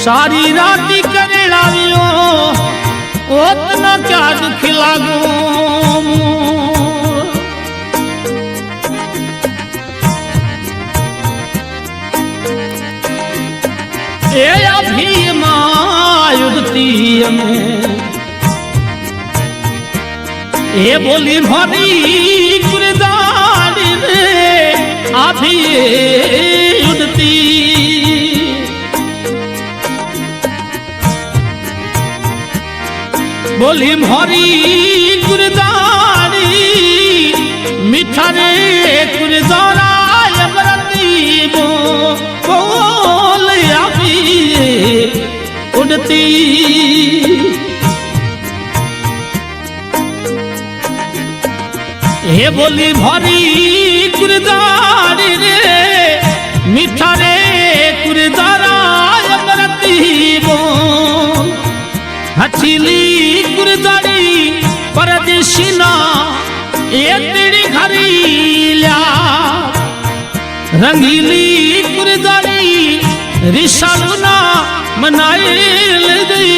सारी राती करे लावियो ओतना क्या दुख लागो ए अभी मायुदती में ए बोली भरी गुरदारी रे अभी उड़ती बोली भरी गुरदारी मीठा रे गुरदारा यमरती बोल अभी उड़ती हे बोली भरी गुरदारी रे मीठा रे गुरदारा यमरती बोल हचीली गुरदारी परदेशिना एक तेरी घरी ल्या रंगीली गुरदारी रिशालुना मनाइल दी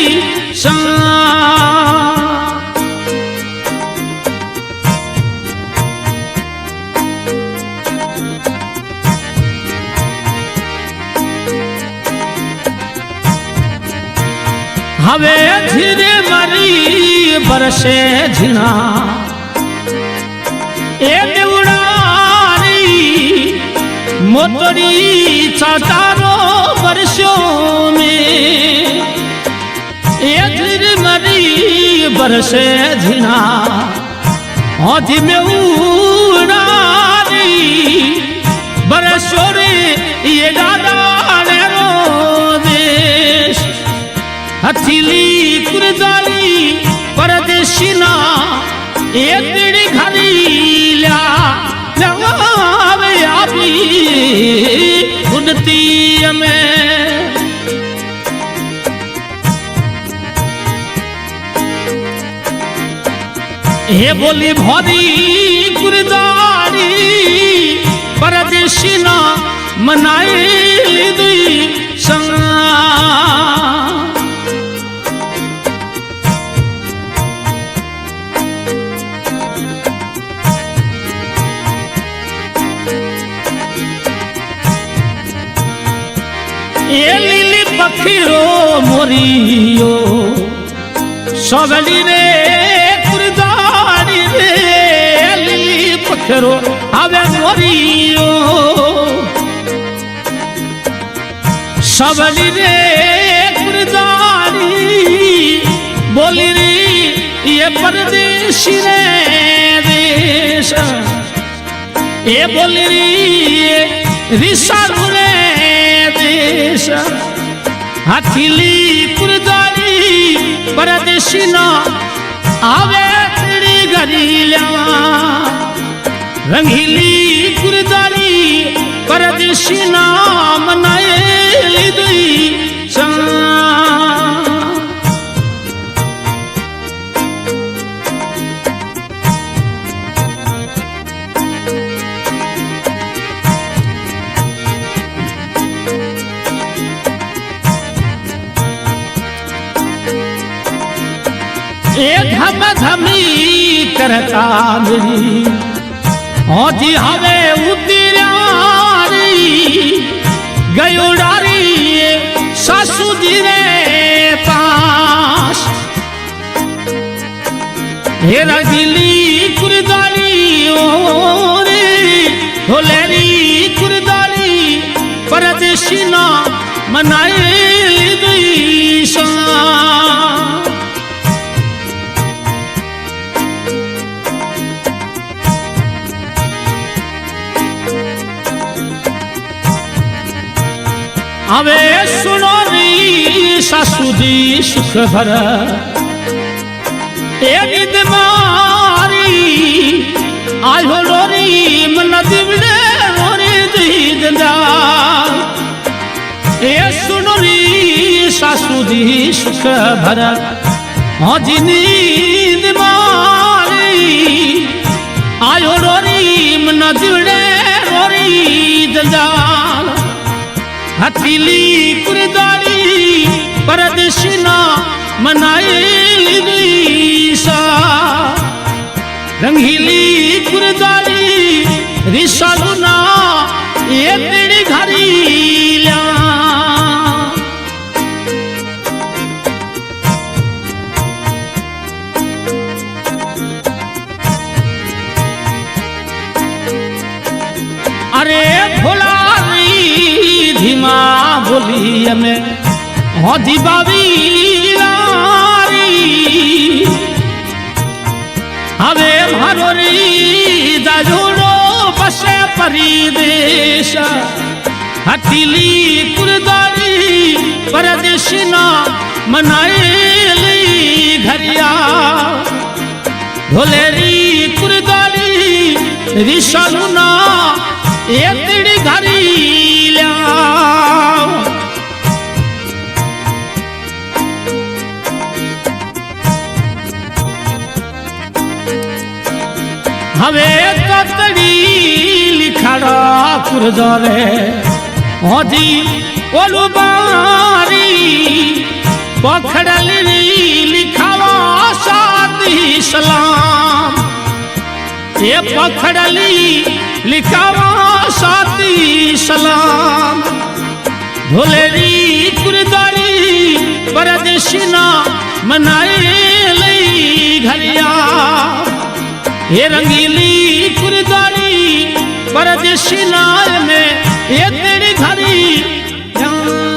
हवे धीरे मरी बरसे झिना ए देवड़ारी मोतरी चाटारो वर्षों में ए धीरे मरी बरसे झिना औधी में उड़ारी बरसों रे ये दादा हथीली गुरदारी परदेशिना एक तेरी घरी ल्या अभी उड़ती में हे बोली भरी गुरदारी परदेशिना मनाई दी ये लीली पखीरो मोरियो सबली रे गुरदारी रे लीली पखीरो हवे मोरियो सबली रे गुरदारी बोली रे ये परदेशी रे देश ये बोली रे रिसालू रे हथीली गुरदारी परदेशिना आवे तेरी घरील्या रंगीली गुरदारी परदेशिना मनाए दी ए धम धमी करता मेरी औधी हवे उतरारी गयोड़ारी सासू जी रे पास हे रंगीली गुरदारी ओरे होलेरी गुरदारी परदेशिना मनाए दी हवे सुनो री सासू जी सुख भर एक मारी आयो लोरी मन दिवड़े रोरी दीदा ए सुनो री सासू जी सुख भर हाँ जी नींद मारी आयो लोरी मन दिवड़े रोरी दीदा हथीली गुरदारी परदेशीना मनाएली सा रंगीली गुरदारी रिसालुना ये तेरी घरील्या अरे भोलारी धीमा बोली में होदी बाबी हवे भरोरी दाजोड़ो बसे परिदेश हथीली कुरदारी परदेशिना मनाएली घरिया ढोलेरी कुरदारी रिसालुना ये तेरी घरील्या हवे कतड़ी लिखड़ा कुरदरे होदी ओलुबारी पखड़ली लिखावा शादी सलाम ये पखड़ली लिखावा शादी सलाम ढोलेरी कुरदारी परदेशिना मनाएली घरिया ये रंगीली कुरदारी परदेशिना में ये तेरी घरी